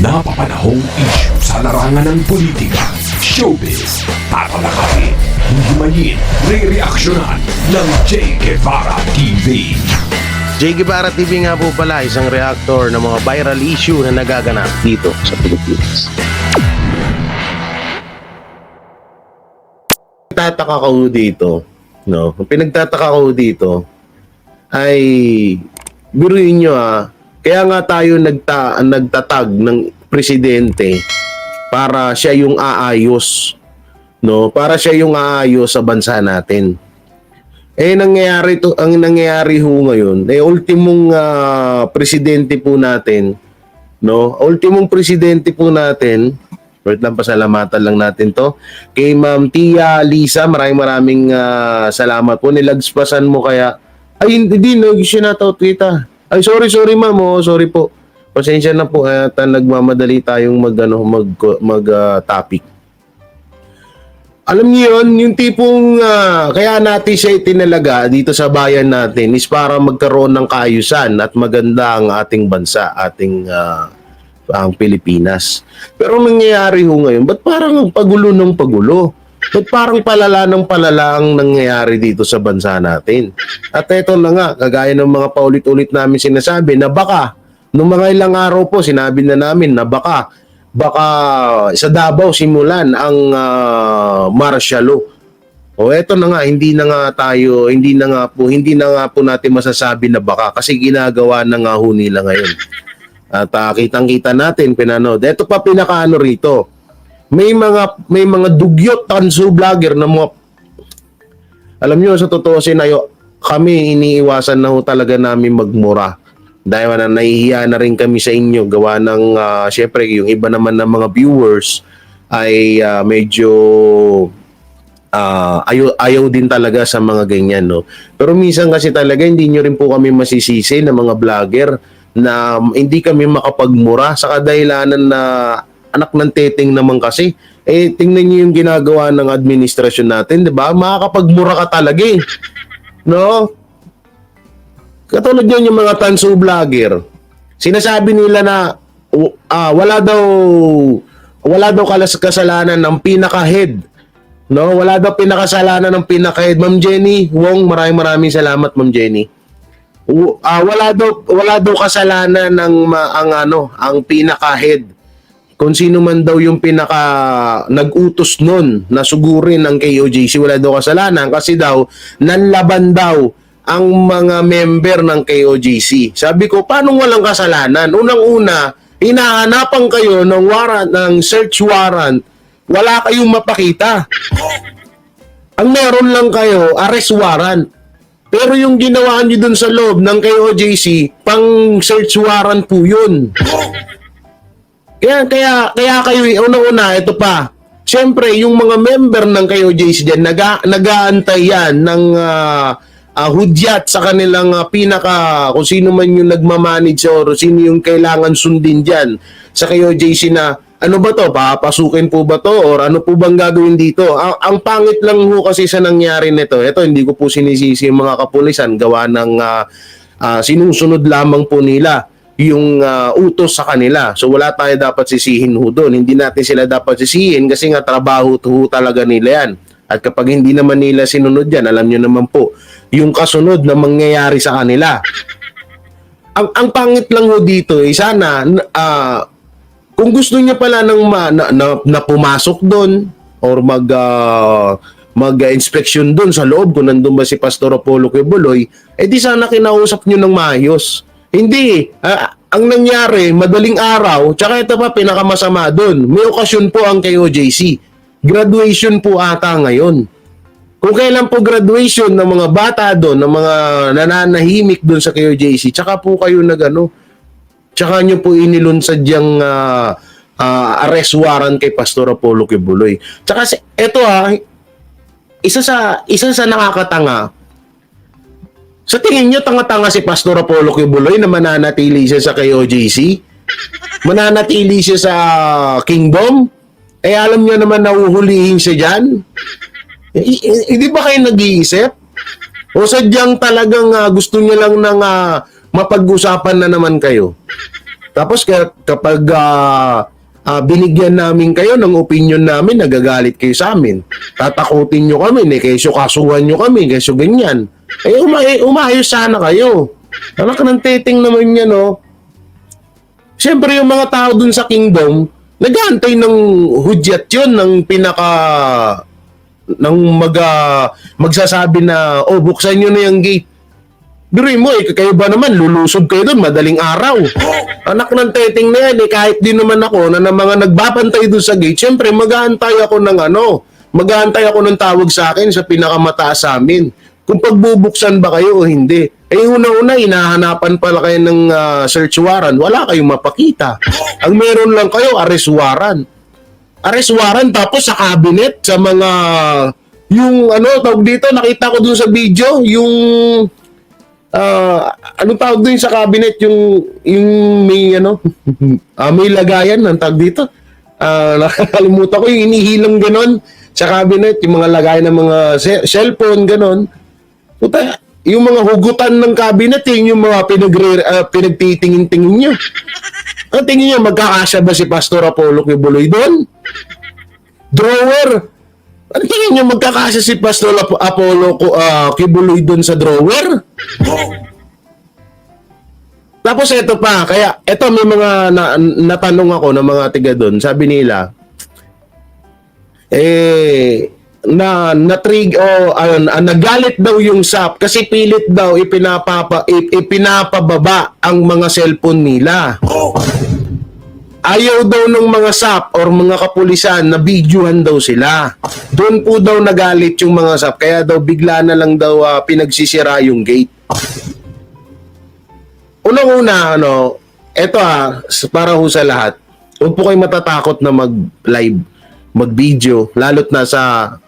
napapanahong issue sa larangan ng politika, showbiz, tatalakayin, hihimayin, re-reaksyonan ng Che Guevara TV. Che Guevara TV nga po pala, isang reactor ng mga viral issue na nagaganap dito sa Pilipinas. Pinagtataka ko dito, no? Pinagtataka ko dito ay biruin nyo kaya nga tayo nagtatag ng presidente para siya yung aayos, no? Para siya yung aayos sa bansa natin. Ang nangyayari ho ngayon, ultimong presidente po natin, no? Ultimong presidente po natin. Wait lang, pasalamatan lang natin to. Kay Ma'am Tia Lisa, maraming salamat po. Nilagspasan mo kaya. Ay, hindi, nag-shoutout kita. Ay, sorry ma'am. Sorry po. Pasensya na po. Nagmamadali tayong mag-topic. Alam niyo yun, yung tipong kaya natin siya itinalaga dito sa bayan natin is para magkaroon ng kaayusan at maganda ang ating bansa, ang Pilipinas. Pero nangyayari ho ngayon, ba't parang ang pagulo ng pagulo? Ba't parang palala ng palala ang nangyayari dito sa bansa natin? At ito na nga, kagaya ng mga paulit-ulit namin sinasabi na baka, nung mga ilang araw po, sinabi na namin na baka sa Davao simulan ang martial law. O eto na nga, hindi na nga po natin masasabi na baka kasi ginagawa na nga ho nila ngayon. At kitang-kita natin pinanood. Ito pa pinakaano rito. May mga dugyot tanso vlogger na mga, alam niyo sa totoo kami iniiwasan na ho talaga namin magmura. Dahil na nahihiya na rin kami sa inyo gawa ng syempre yung iba naman ng mga viewers ay medyo ayaw din talaga sa mga ganyan, no. Pero minsan kasi talaga hindi nyo rin po kami masisisi ng mga vlogger na hindi kami makapagmura sa kadahilanan na anak ng teteng naman kasi. Tingnan niyo yung ginagawa ng administrasyon natin, 'di ba? Makakapagmura ka talaga no? Katulad yun yung mga tanso vlogger. Sinasabi nila na wala daw kasalanan ng pinaka-head. No? Wala daw pinakasalanan ng pinaka-head. Ma'am Jenny Wong, maraming salamat, Ma'am Jenny. Wala daw kasalanan ng ang pinaka-head. Kung sino man daw yung nag-utos nun na sugurin ang KOJC, wala daw kasalanan kasi daw nanlaban daw ang mga member ng KOJC. Sabi ko, paano walang kasalanan? Unang-una, hinahanapan kayo ng warrant, ng search warrant, wala kayong mapakita. Ang meron lang kayo, arrest warrant. Pero yung ginawa nyo dun sa loob ng KOJC, pang search warrant po yun. Kaya kayo, unang-una, ito pa. Siyempre, yung mga member ng KOJC dyan, nag-aantay yan ng hudyat sa kanilang kung sino man yung nagmamanage or sino yung kailangan sundin dyan sa KOJC na ano ba to, papasukin po ba to or ano po bang gagawin dito. Ang pangit lang ho kasi sa nangyari nito, ito hindi ko po sinisisi yung mga kapulisan gawa ng sinusunod lamang po nila yung utos sa kanila. So wala tayo dapat sisihin ho doon. Hindi natin sila dapat sisihin kasi nga trabaho ho talaga nila yan. At kapag hindi naman nila sinunod yan, alam nyo naman po, yung kasunod na mangyayari sa kanila. Ang pangit lang ho dito, sana, kung gusto niya pala na pumasok doon or mag-inspection doon sa loob kung nandun ba si Pastor Apollo Quiboloy, di sana kinausap nyo ng maayos. Hindi. Ang nangyari, madaling araw, tsaka ito pa pinakamasama doon, may okasyon po ang KOJC. Graduation po ata ngayon. Kung kailan po graduation ng mga bata doon, ng mga nananahimik doon sa KOJC, tsaka po kayo tsaka nyo po inilunsad yung arrest warrant kay Pastor Apollo Quiboloy. Tsaka ito isa sa nakakatanga. Sa tingin nyo, tanga-tanga si Pastor Apollo Quiboloy na mananatili siya sa KOJC? Mananatili siya sa Kingdom? Alam niyo naman nahuhulihin siya dyan. Hindi ba kayo nag-iisip? O sadyang talagang gusto niya lang ng mapag-usapan na naman kayo? Tapos kapag binigyan namin kayo ng opinion namin, nagagalit kayo sa amin. Tatakutin nyo kami, kesyo kasuhan nyo kami, kesyo ganyan. Umayos sana kayo. Anak ng teteng naman yan, no? Siyempre, yung mga tao dun sa kingdom, nag-aantay ng hudyat yun, ng magsasabi na, buksan nyo na yung gate. Biruin mo, kayo ba naman, lulusob kayo doon, madaling araw. Anak ng teteng na yan, kahit di naman ako, na mga nagbabantay doon sa gate, syempre, mag-aantay ako ng tawag sa akin sa pinakamataas sa amin. Kung pagbubuksan ba kayo o hindi. Una-una, hinahanapan pala kayo ng search warrant, wala kayong mapakita. Ang meron lang kayo, arrest warrant. Arrest warrant, tapos sa cabinet, sa mga, tawag dito, nakita ko doon sa video, yung, anong tawag doon sa cabinet, yung may, may lagayan, ang tawag dito. Nakakalimutan ko, yung inihilang ganon sa cabinet, yung mga lagayan ng mga cellphone, ganon. Puta, yung mga hugutan ng cabinet, yung mga pinagtitingin-tingin nyo. Ang tingin nyo, magkakasya ba si Pastor Apollo Kibuloy doon? Drawer. Ang tingin nyo, magkakasya si Pastor Apollo Kibuloy doon sa drawer? Tapos ito pa, kaya ito may mga natanong ako ng mga tiga doon. Sabi nila, nagalit daw yung SAP kasi pilit daw ipinapababa ang mga cellphone nila. Ayaw daw ng mga SAP or mga kapulisan na videohan daw sila. Doon po daw nagalit yung mga SAP kaya daw bigla na lang daw pinagsisira yung gate. Unang-una, eto para ho sa lahat, huwag po kayo matatakot na mag-live, mag-video, lalo't nasa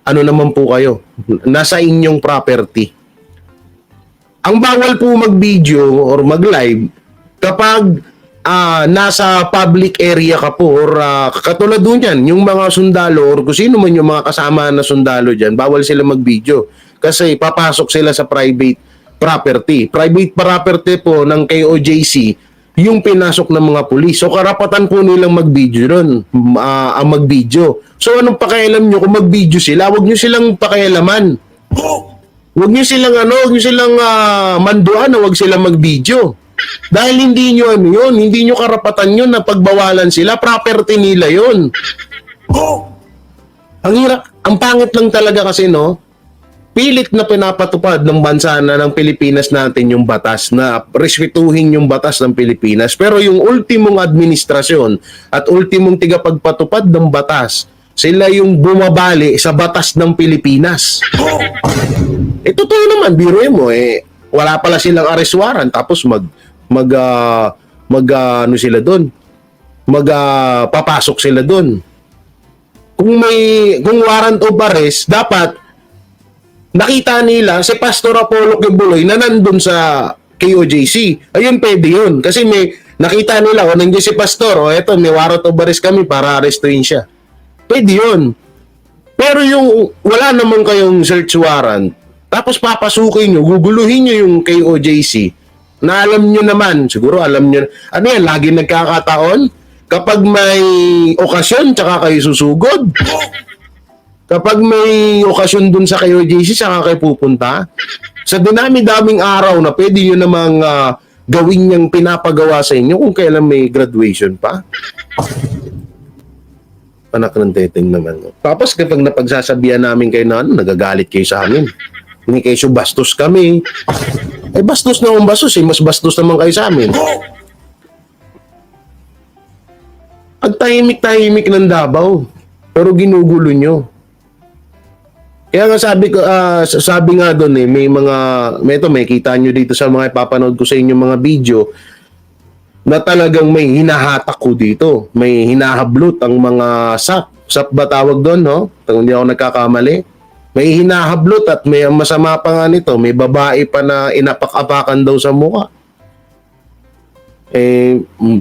naman po kayo, nasa inyong property. Ang bawal po mag-video or mag-live kapag nasa public area ka po or katulad doon yan, yung mga sundalo or kung sino man yung mga kasama na sundalo dyan, bawal sila mag-video kasi papasok sila sa private property. Private property po ng KOJC yung pinasok ng mga pulis. So, karapatan po nilang mag-video doon. Mag-video. So, anong pakialam nyo kung mag-video sila? Huwag nyo silang pakialaman. Huwag nyo silang manduan na huwag silang mag-video. Dahil hindi nyo yun. Hindi nyo karapatan yun na pagbawalan sila. Property nila yun. Ang pangit lang talaga kasi, pilit na pinapatupad ng bansa na ng Pilipinas natin yung batas na respetuhin yung batas ng Pilipinas. Pero yung ultimong administrasyon at ultimong tigapagpatupad ng batas, sila yung bumabali sa batas ng Pilipinas. Totoo naman, biruin mo, wala pala silang arrest warrant tapos papasok sila doon. Kung warrant of arrest, dapat nakita nila si Pastor Apollo Kibuloy na nandun sa KOJC. Ayun, pwede yun. Kasi may nakita nila, nandiyan si Pastor, eto, may warrant of arrest kami para arrestuin siya. Pwede yun. Pero yung wala naman kayong search warrant, tapos papasukin nyo, guguluhin nyo yung KOJC, na alam nyo naman, siguro alam nyo, lagi nagkakataon, kapag may okasyon, tsaka kayo susugod. Kapag may okasyon dun sa KOJC, saka kayo pupunta. Sa dinami-daming araw na pwede nyo namang gawin niyang pinapagawa sa inyo kung kailan may graduation pa. Anak ng teteng naman. Tapos kapag napagsasabihan namin kayo na nagagalit kayo sa amin. Hindi kayo bastos kami. Bastos na akong bastos mas bastos naman kayo sa amin. Ang tahimik-tahimik ng Davao. Pero ginugulo nyo. Kaya nga sabi nga doon may kita nyo dito sa mga ipapanood ko sa inyo mga video na talagang may hinahatak ko dito. May hinahablot ang mga SAP. SAP ba tawag doon, Kung hindi ako nagkakamali. May hinahablot at may masama pa nga nito. May babae pa na inapak-apakan daw sa mukha.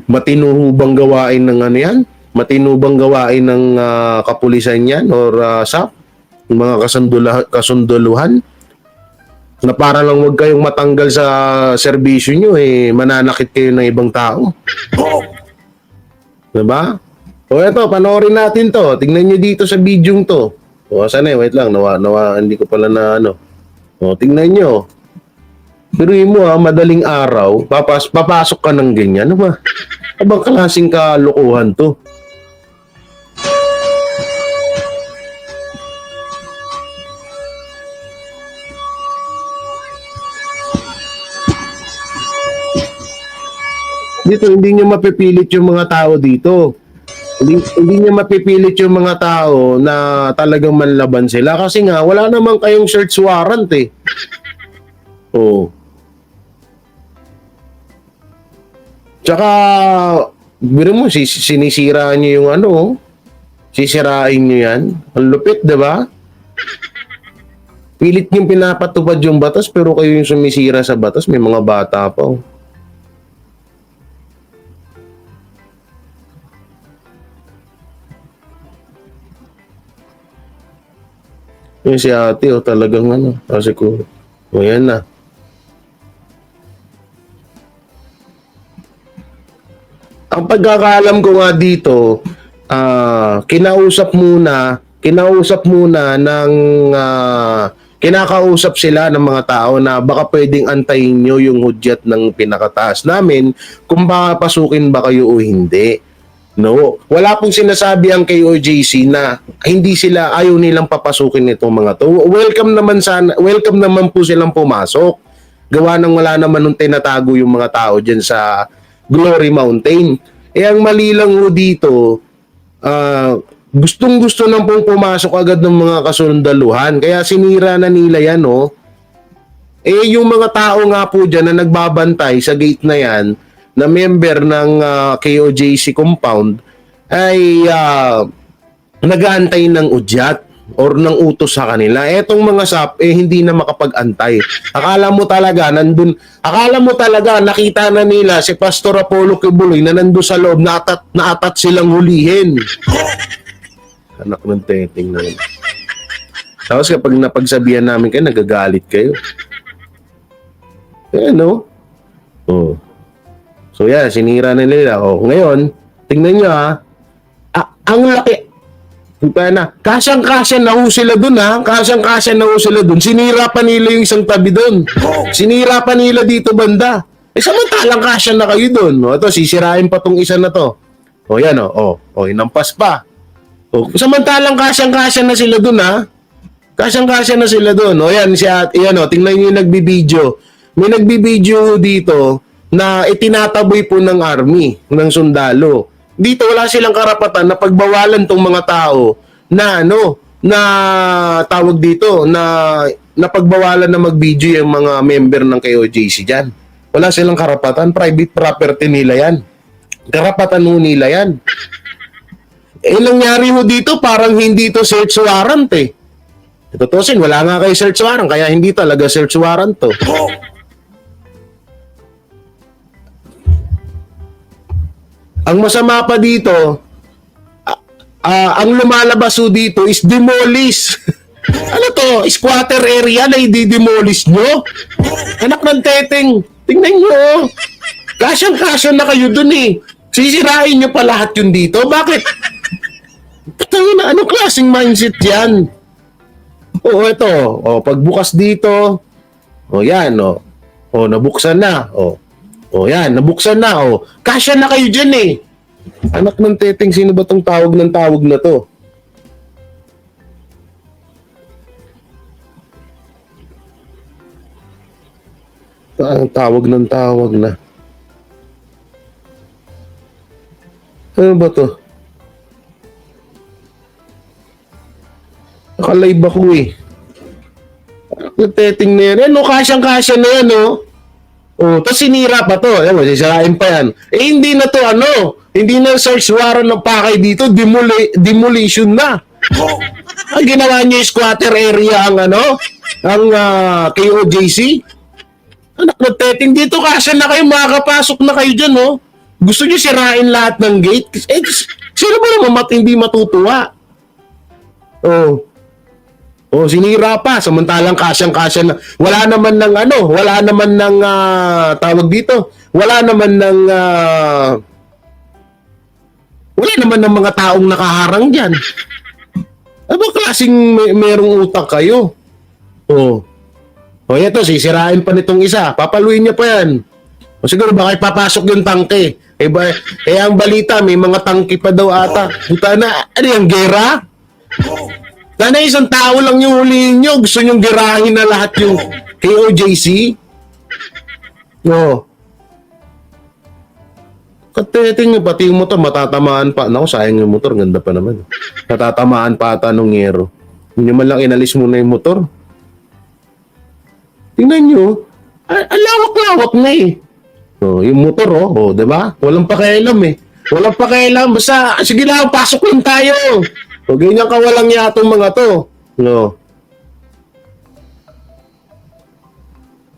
Matinubang gawain ng yan? Matinubang gawain ng kapulisan yan or SAP? Mga kasunduluhan. Na para lang wag kayong matanggal sa serbisyo nyo, mananakit kayo ng ibang tao. Diba? O eto, panoorin natin to. Tingnan nyo dito sa video to. O, saan wait lang. Hindi ko pala na ano. O, tingnan nyo. Biruin mo madaling araw, papasok ka ng ganyan. Ano ba? Abang klaseng kalokohan to. Dito, hindi niya mapipilit yung mga tao dito. Hindi niya mapipilit yung mga tao na talagang manlaban sila. Kasi nga, wala naman kayong search warrant Oh. Tsaka, biro mo, sinisira niyo yung sisirain niyo yan. Ang lupit, diba? Pilit niyong pinapatupad yung batas, pero kayo yung sumisira sa batas, may mga bata pa. Yung si ate, talagang kasi ko, yan na. Ang pagkakaalam ko nga dito, kinakausap sila ng mga tao na baka pwedeng antayin nyo yung hudyat ng pinakataas namin kung baka pasukin ba kayo o hindi. No, wala pong sinasabi ang KOJC na hindi sila ayaw nilang papasukin itong mga to. Welcome naman po silang pumasok. Gawa ng wala naman nung tinatago yung mga tao diyan sa Glory Mountain. Ang mali lang dito, gustong-gusto nang pong pumasok agad ng mga kasundaluhan. Kaya sinira na nila yan, yung mga tao nga po dyan na nagbabantay sa gate na yan, na member ng KOJC compound, ay nag-aantay ng udyat or ng utos sa kanila. Etong mga SAP, hindi na makapag-antay. Akala mo talaga, nakita na nila si Pastor Apollo Kibuloy na nandun sa loob, naatat silang hulihin. Anak ng teting na yun. Tapos kapag napagsabihan namin kayo, nagagalit kayo. Oh. So yan, sinira na nila. Ngayon, tingnan nyo ang laki. Kasyang-kasya na sila dun Kasyang-kasya na sila dun. Sinira pa nila yung isang tabi dun. Sinira pa nila dito banda. Samantalang kasya na kayo dun. Ito, sisirain pa tong isa na to. Yan inampas pa. Samantalang kasyang-kasya na sila dun Kasyang-kasya na sila dun. Yan, tingnan nyo yung nagbibideo. May nagbibideo dito na itinataboy po ng army, ng sundalo. Dito wala silang karapatan na pagbawalan tong mga tao na tawag dito na pagbawalan na mag-video yung mga member ng KOJC diyan. Wala silang karapatan, private property nila yan. Karapatan nila yan. Nangyari dito parang hindi to search warrant Tutusin, wala nga kay search warrant kaya hindi talaga search warrant to. Ang masama pa dito, ang lumalabas dito is demolish. Ano to? Squatter area na i-demolish nyo? Anak ng teteng, tingnan nyo. Kasyang-kasya na kayo dun Sisirain nyo pa lahat yun dito? Bakit? Patangina, anong klaseng mindset yan? Ito. Pagbukas dito. Yan. Nabuksan na. Yan, nabuksan na. Kasya na kayo dyan Anak ng teteng, sino ba tong tawag ng tawag na to? Tawag ng tawag na. Ano ba to? Nakalive ako Anak ng teteng na yan. Kasyang-kasya na yan tapos sinira pa to. Sisirain pa yan. Hindi na to hindi na search warrant ng pakay dito. Demolition na. Ang ginawa niyo squatter area ang KOJC. Anak ng teteng, dito kasya na kayo, makakapasok na kayo dyan Gusto niyo sirain lahat ng gate? Sino ba naman hindi matutuwa? O sinira pa, samantalang kasyang-kasya na. Wala naman ng ano, wala naman ng tawag dito. Wala naman ng wala naman ng mga taong nakaharang diyan. Ano klaseng merong utak kayo? O. O ito, sisirain pa nitong isa. Papaluin niya pa yan. O siguro baka ipapasok yung tangke. Ang balita, may mga tangke pa daw ata. Puta na, ano yung gera? Sana isang tao lang yung huliin nyo. Gusto nyong gerahin na lahat yung KOJC? No. Kateting nyo, pati yung motor, matatamaan pa. Naku, sayang yung motor, ganda pa naman. Natatamaan pa ata nung ngero. Hindi man lang inalis muna yung motor. Tingnan nyo, ang lawak-lawak na eh. Oh, yung motor, oh, di ba? Walang pakialam eh. Walang pakialam. Basta, sige lang, pasok lang tayo. O, ganyan kawalang yatong mga to. No.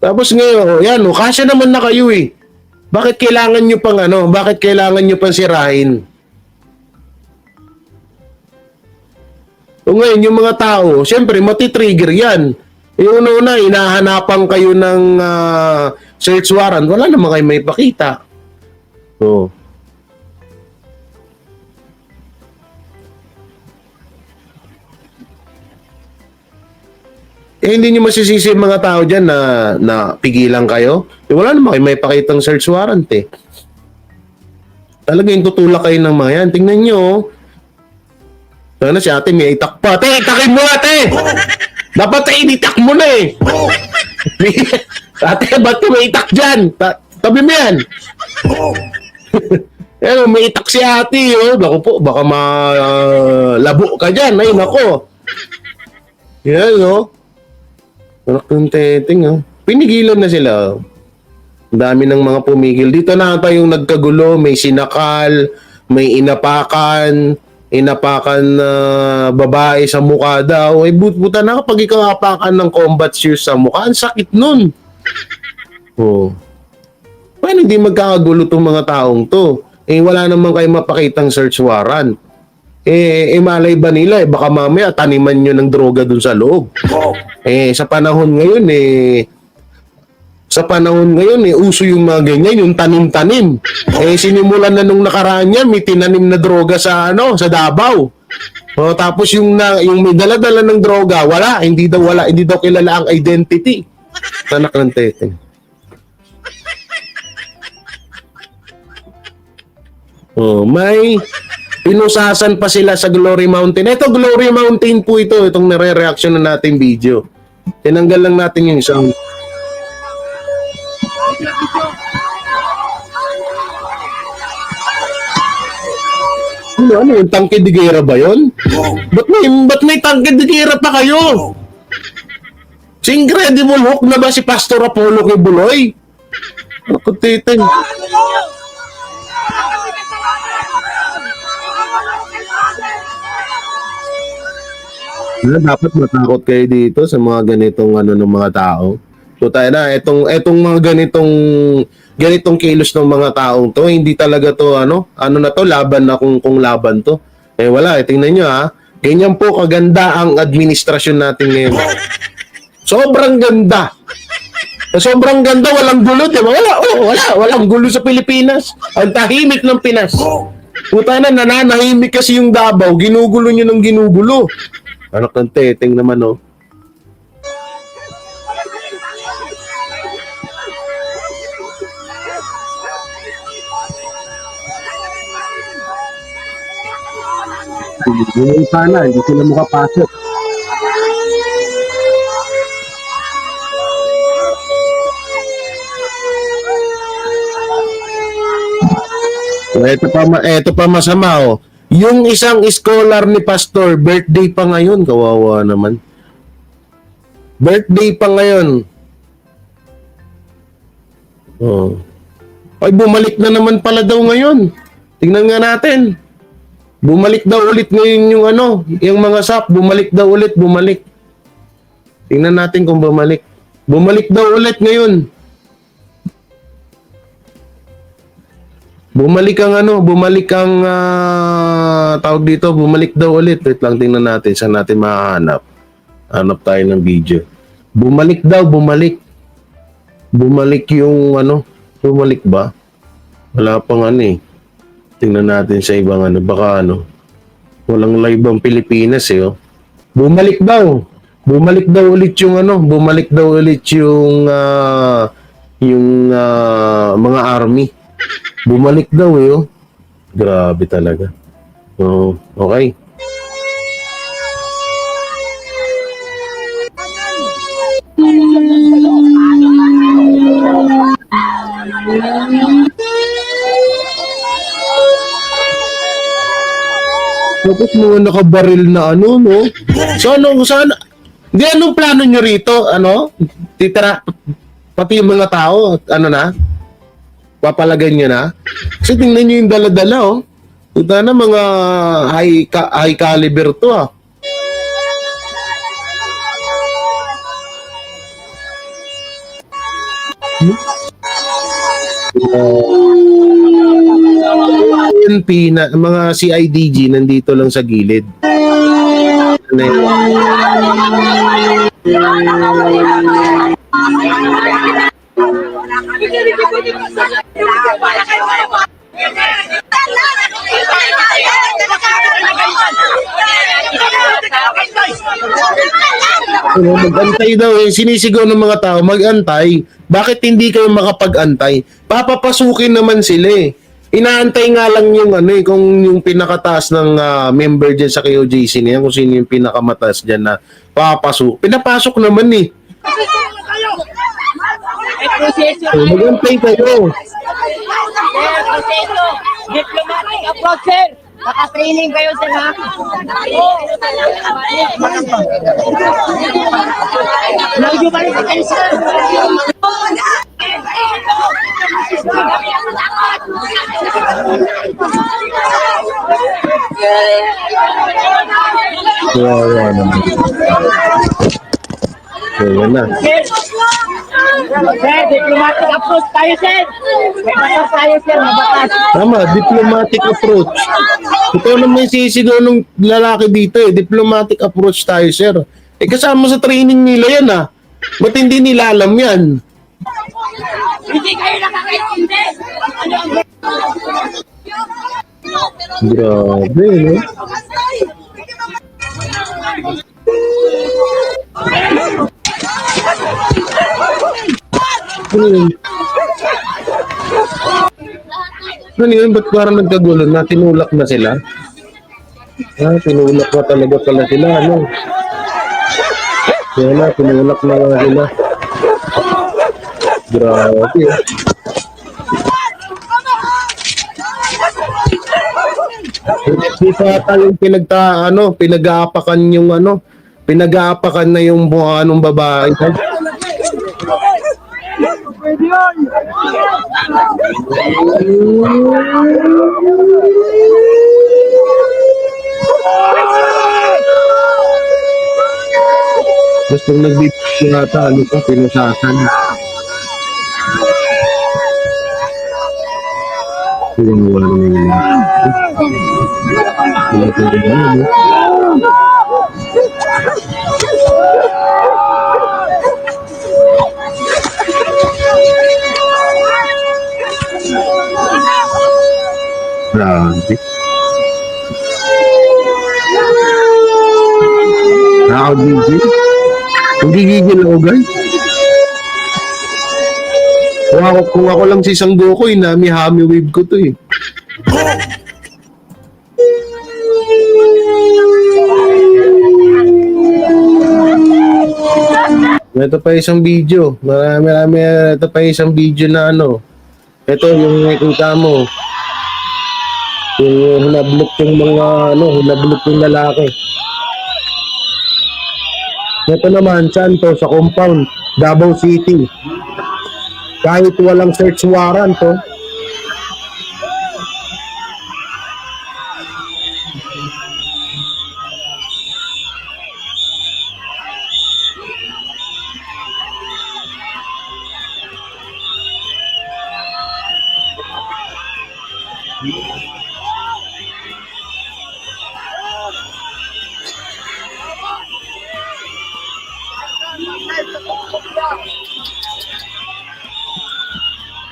Tapos ngayon, yan, kasya naman na kayo eh. Bakit kailangan nyo pang ano? Bakit kailangan nyo pang sirahin? O ngayon, yung mga tao, syempre, matitrigger yan. Yung una, hinahanapan kayo ng search warrant, wala naman kayo may pakita. So, hindi nyo masisisi yung mga tao dyan na pigilan kayo. Wala naman kayo may pakitang search warrant eh. Talagang tutulak kayo ng mga yan. Tingnan nyo. Sana si ate may itak pa. Ate, itakin mo ate! Dapat initak mo na eh. Ate, ba't ka may itak dyan? Tabi mo yan. May itak si ate. Oh. Naku po, baka malabo ka dyan. Ay, nako. Yan, no? Anak ng teting, oh. Pinigilan na sila. Ang dami ng mga pumigil. Dito na ata yung nagkagulo. May sinakal, may inapakan na babae sa mukha daw. Eh, buta na kapag ikaw apakan ng combat shoes sa mukha, ang sakit nun. Oh. Paano hindi magkakagulo tong mga taong to? Eh, wala naman kayo mapakitang search warrant. Malay ba nila? Baka mamaya taniman nyo ng droga dun sa loob. Sa panahon ngayon, uso yung mga ganyan, yung tanim-tanim. Sinimulan na nung nakaraan yan, may tinanim na droga sa Davao. Tapos yung may dala-dala ng droga, hindi daw kilala ang identity. Anak ng teteng. May pinusasan pa sila sa Glory Mountain. Ito, Glory Mountain po ito. Itong nare-reaction na natin video. Tinanggal lang natin yung isang... Ano yung tangke de guerra ba yun? Ba't may tangke de guerra pa kayo? Si Incredible Hulk na ba si Pastor Apollo kay Buloy? Ako titin. Dapat matakot kayo dito sa mga ganitong ng mga tao. So tayo na, etong mga ganitong kilos ng mga taong to, hindi talaga to na to, laban na kung laban to. Wala, tingnan nyo ha. Ganyan po kaganda ang administrasyon natin ngayon. Sobrang ganda. Sobrang ganda, walang gulo, di ba? Walang gulo sa Pilipinas. Ang tahimik ng Pinas. Puta na, nananahimik kasi yung Davao, ginugulo nyo ng ginugulo. Anak ng teteng naman, oh. Hindi sana, hindi sila makapasok. Ito pa masama, oh. Yung isang scholar ni Pastor, birthday pa ngayon. Kawawa naman. Birthday pa ngayon. Oh. Ay, bumalik na naman pala daw ngayon. Tingnan nga natin. Bumalik daw ulit ngayon yung mga SAP. Bumalik daw ulit, bumalik. Tingnan natin kung bumalik. Bumalik daw ulit ngayon. Bumalik ang tawag dito, bumalik daw ulit. Wait lang, tingnan natin, saan natin mahanap. Hanap tayo ng video. Bumalik daw, bumalik. Bumalik yung ano, bumalik ba? Wala pang ano eh. Tingnan natin sa ibang ano, baka ano. Walang live ang Pilipinas eh. Oh. Bumalik daw. Bumalik daw ulit yung ano, bumalik daw ulit yung mga army. Bumalik daw eh. Oh. Grabe talaga. Oh, okay. Tapos mga nakabaril na ano, no? Sana, hindi, anong plano nyo rito? Ano? Titira, pati yung mga tao, ano na? Papalagay nyo na? Kasi tingnan nyo yung dala-dala, oh. Ito na mga high caliber to, ah. PNP na mga CIDG nandito lang sa gilid. Ano yun? Mag-antay daw eh. Sinisigaw ng mga tao, mag-antay. Bakit hindi kayo makapag-antay? Papapasukin naman sila eh. Inaantay nga lang yung ano eh, kung yung pinakataas ng member dyan sa KOJC niya, kung sino yung pinakamataas dyan na papasok. Pinapasok naman eh. So, mag-antay kayo. Diplomatic approach, sir. Naka-training kayo, sir, ha? Nag-humanity kayo, sir. Kaya naman. Kaya na. Sir, diplomatic approach tayo, sir. May batas tayo, sir. May batas. Tama, diplomatic approach. Ito naman yung sisigaw ng lalaki dito eh. Diplomatic approach tayo, sir. Eh kasama sa training nila yan ah. Ba't hindi nila alam yan? Hindi kayo nakakaintindi. Ano ang Grabe, no? Ano yun? Ano yun? Ba't parang nagkagulo na? Tinulak na sila? Tinulak na talaga pala sila, ano? Kaya na, tinulak na nga sila. Grabe. Hindi pa ata yung pinag-aapakan yung pinag-aapakan na yung mukha ng babae. Gusto nagbibigay nata, pinusasan. Yung wala naman yun. Grabe. Nakakagigil. Hindi gigil ako, guys. Kung ako lang si Sanggoku, inami-hami wave ko to eh. Ito pa isang video. Marami. Ito pa isang video na ano. Ito yung nakikita mo. Yung hinablok yung mga hinablok yung lalaki. Ito naman, Santo, sa compound, Davao City. Kahit walang search warrant, oh.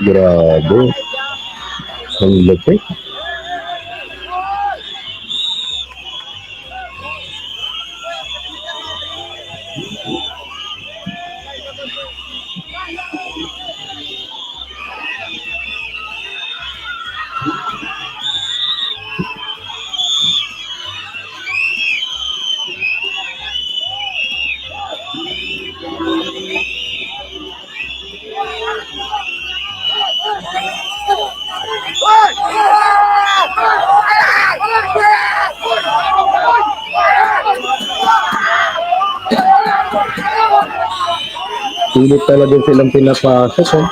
Grabe. Ang lupit. Pilit talaga silang pinapasok. Oh.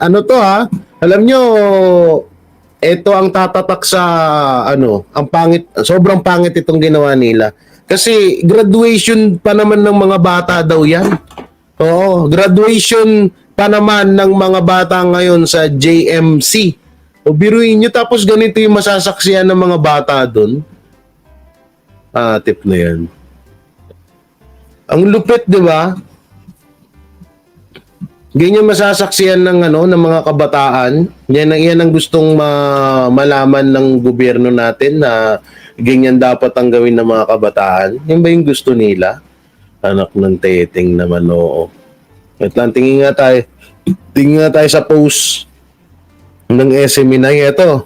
Ano to ha? Alam nyo, ito ang tatatak sa ano, ang pangit, sobrang pangit itong ginawa nila. Kasi graduation pa naman ng mga bata daw yan. Oo, graduation pa naman ng mga bata ngayon sa JMC. O biruin nyo, tapos ganito yung masasaksiyan ng mga bata doon. Tip na yan. Ang lupit, di ba? Ganyan masasaksiyan ng ano ng mga kabataan. Yan ang gustong malaman ng gobyerno natin na ganyan dapat ang gawin ng mga kabataan. Yan ba yung gusto nila? Anak ng teteng naman, oo. At lang, tingin nga tayo sa post ng SME9. Ito,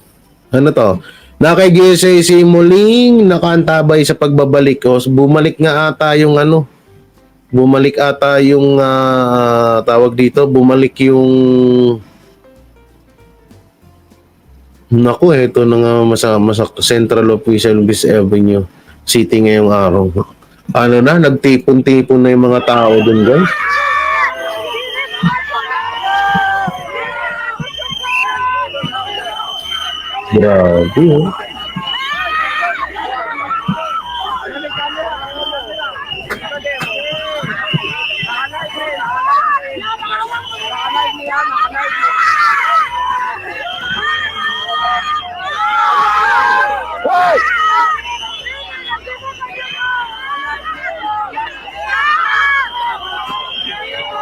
ano to? Na kay GSAC muling nakaantabay sa pagbabalik. O, bumalik nga ata yung ano, bumalik ata yung tawag dito, bumalik yung ito na nga masa Central Official Bis Avenue City ngayong araw. Ano na, nagtipon-tipon na yung mga tao dun, guys. Grabe, oh.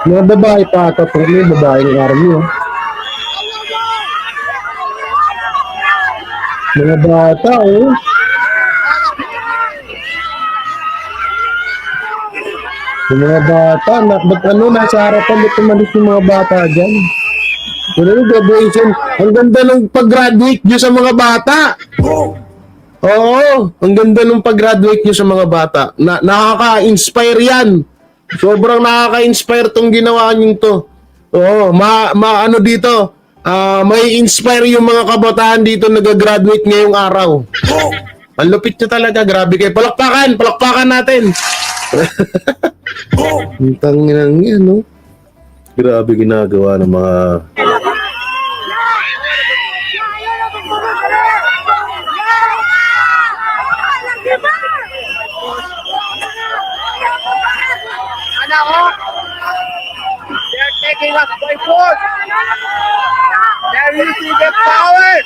Mga babae pa ata, may babaeng army, oh. Mga bata, oh. Yung mga bata, ba't ano, nasa harapan, ba't tumalit yung mga bata dyan? Pero yung graduation, ang ganda ng pag-graduate nyo sa mga bata. Oo, ang ganda ng pag-graduate nyo sa mga bata. Nakaka-inspire yan. Sobrang nakaka-inspire tong ginawa nyo to. Oo, ano dito, may inspire yung mga kabataan dito nag-graduate ngayong araw. Ang lupit nyo talaga, grabe kayo. Palakpakan natin. Ang tanginang yan, no? Grabe ginagawa ng mga... They're taking us by force. They're using their power.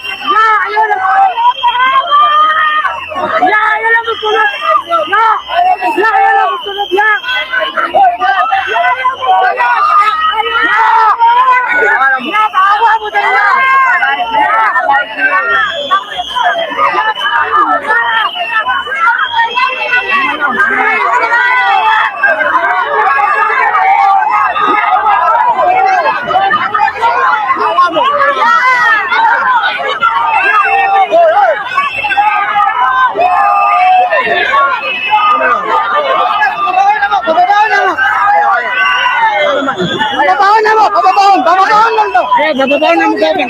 mababaw na magkaban.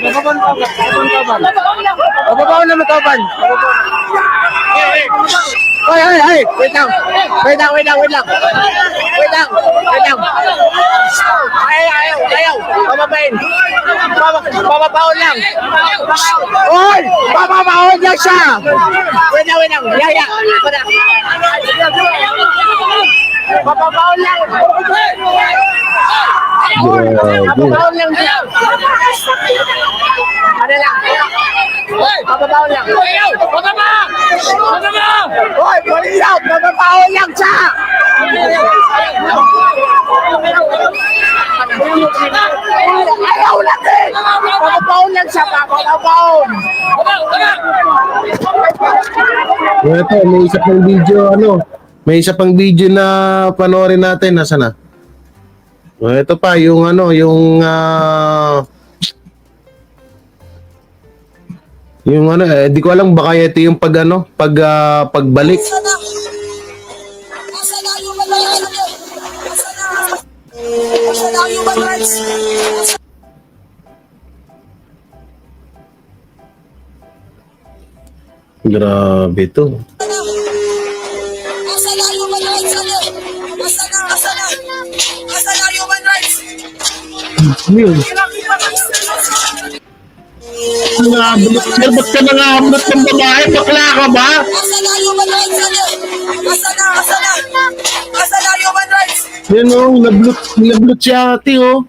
Mababaw na magkaban. Ay, wait lang. Ayaw. Pababain. Pababaon lang. Oy! Pababaon lang siya! Wait lang. Yaya. Pababaon lang. Pababaon lang siya. Ano lang? Pababaon lang. Oy, malinaw! Pababaon lang siya! Ayaw natin! Pababaon lang siya, pababaon! Ito, may isa pang video, may isa pang video na panoorin natin. Nasaan na? Ito pa, yung di ko alam, baka ito yung pagbalik. Grabe to. Yun. Nangahamlot, sir, ba't ka nangahamlot ng babae? Bakla ka ba? Yan o, nablot si ate o.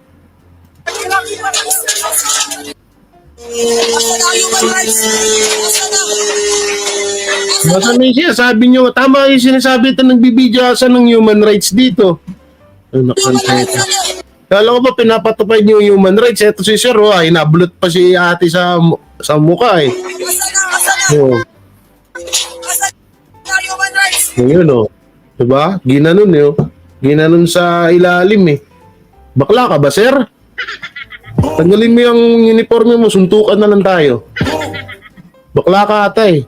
Basta may siya, sabi nyo, tama yung sinasabi ito ng bibidyo asa ng human rights dito. Ano nakanta. Kala ko ba pinapatupad niyo yung human rights? Ito si sir, inablot pa si ate sa mukha eh. Oh. Yun o. Diba? Ginanon eh. Ginanon sa ilalim eh. Bakla ka ba, sir? Tanggalin mo yung uniforme mo, suntukan na lang tayo. Bakla ka ata eh.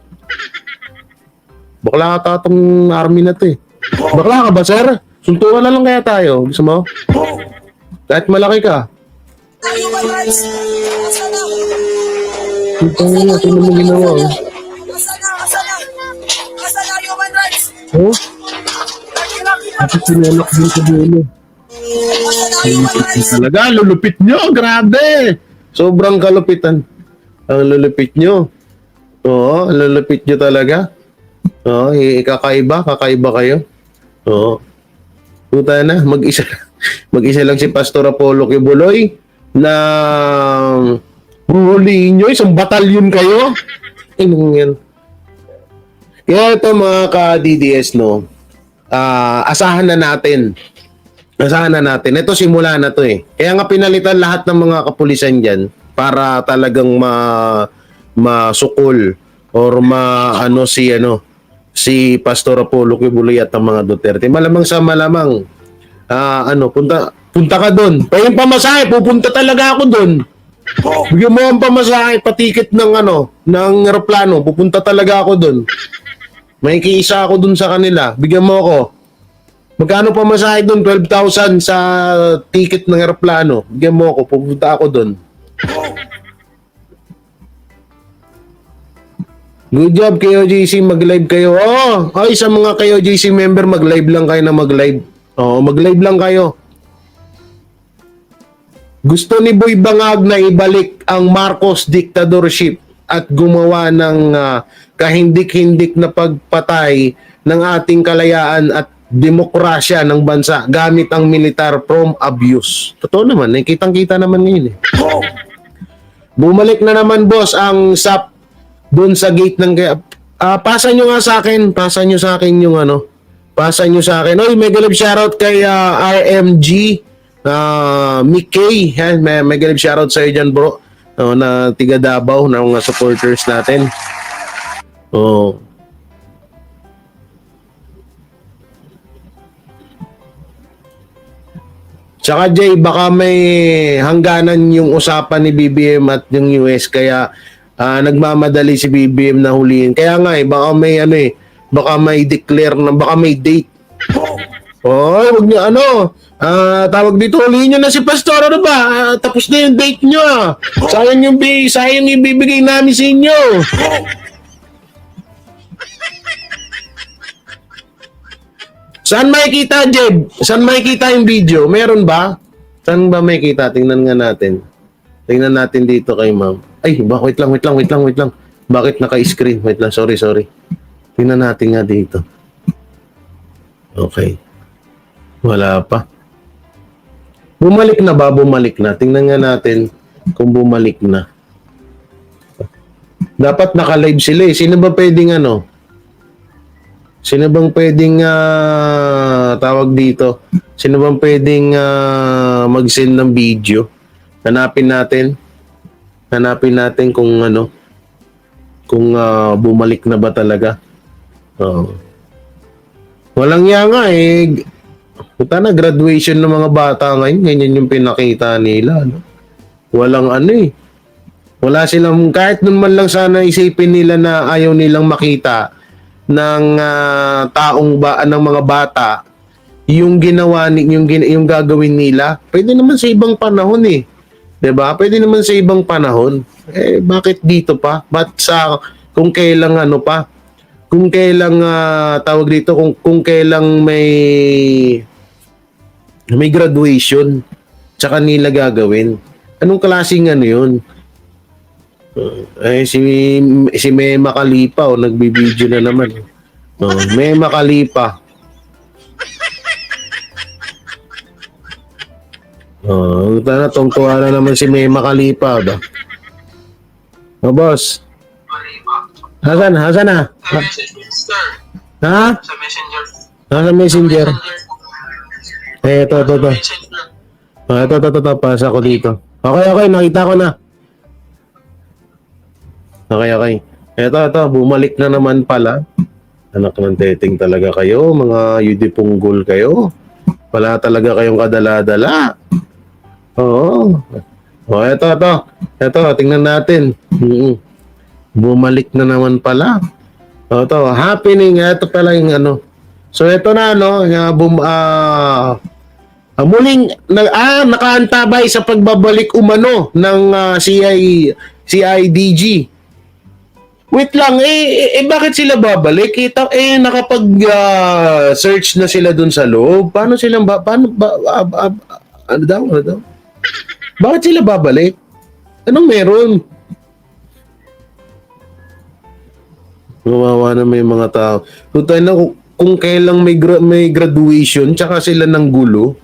Bakla ka ata itong army na to eh. Bakla ka ba, sir? Suntukan na lang kaya tayo. Gusto mo? Kahit malaki ka. Ito nga, ito naman ginawa. Oh? At sinelak din sa dulo. Talaga, lulupit nyo. Grabe. Sobrang kalupitan. Ang lulupit nyo. Oo, ang lulupit nyo talaga. Oo, kakaiba kayo. Oo. Puta na, mag-isa lang si Pastor Apollo Kibuloy na huhulihin nyo, isang batalyon kayo. Inong yan. Kaya ito mga ka-DDS, asahan na natin. Ito simula na to eh. Kaya nga pinalitan lahat ng mga kapulisan dyan para talagang masukol or si Pastor Apollo Kibuloy at ang mga Duterte. Malamang sa malamang punta ka doon. Pa yung pamasahe, pupunta talaga ako doon. Bigyan mo ang pamasahe, patikit ng eroplano, pupunta talaga ako doon. May kiisa ako doon sa kanila. Bigyan mo ako. Magkano pamasahe doon? 12,000 sa ticket ng eroplano. Bigyan mo ako, pupunta ako doon. Good job, KOJC. Mag-live kayo. Ay, sa mga KOJC member, mag-live lang kayo na mag-live. Mag-live lang kayo. Gusto ni Boy Bangag na ibalik ang Marcos dictatorship at gumawa ng kahindik-hindik na pagpatay ng ating kalayaan at demokrasya ng bansa gamit ang militar from abuse. Totoo naman, kitang-kita naman ngayon eh. Bumalik na naman boss ang SAP doon sa gate ng pasa nyo nga sa akin. Pasa nyo sa akin yung Pasa nyo sa akin. Oy, mega love shoutout kay RMG Mickey. Mega love shoutout sa iyo dyan bro. Na tiga Davao na mga supporters natin. Tsaka Jay, baka may hangganan yung usapan ni BBM at yung US kaya nagmamadali si BBM na huliin. Kaya nga baka may declare na, baka may date. Wag niyo Tawag dito, huliin nyo na si Pastor, ano ba? Tapos na yung date nyo. Sayang yung bibigay namin sa inyo. Saan makikita, Jeb? Saan makikita yung video? Meron ba? Saan ba makikita? Tingnan nga natin. Tingnan natin dito kay ma'am. Ay, wait lang. Bakit naka-screen? Wait lang, sorry. Tingnan natin nga dito. Okay. Wala pa. Bumalik na ba? Bumalik na. Tingnan nga natin kung bumalik na. Dapat naka-live sila eh. Sino ba pwedeng ano? Sino bang pwedeng tawag dito? Sino bang pwedeng mag-send ng video? Hanapin natin kung ano, kung bumalik na ba talaga. Walang ya nga eh. Puta na, graduation ng mga bata ngayon, ganyan yung pinakita nila. No? Walang ano eh. Wala silang, kahit nun man lang sana isipin nila na ayaw nilang makita ng ng mga bata yung ginawa yung gagawin nila. Pwede naman sa ibang panahon eh. 'Di ba? Pwede naman sa ibang panahon. Eh bakit dito pa? Ba't sa kung kailang ano pa? Kung kailang tawag dito kung kailang may graduation tsaka nila gagawin. Anong klaseng ano 'yun? Si Mema Khalifa nagbibideo na naman. Mema Khalifa. Tungtuwa na naman si Mema Khalifa ba? Boss. Hasan na. Ha? Sa messenger. Sa messenger. Ito. Ito, pasa ko dito. Okay, nakita ko na. Okay. Ito, bumalik na naman pala. Anak ng teteng talaga kayo, mga yudipunggol kayo. Wala talaga kayong kadala-dala. Oo. Ito, tingnan natin. Bumalik na naman pala. Ito, happening. Ito pala yung ano. So, ito na, no, muling nakaantabay sa pagbabalik umano ng CIDG. Wait lang, bakit sila babalik? Nakapag-search na sila dun sa loob. Paano silang ano daw? Bakit sila babalik? Anong meron? Nawawa na may mga tao. Tutay na kung kailang may graduation, tsaka sila ng gulo.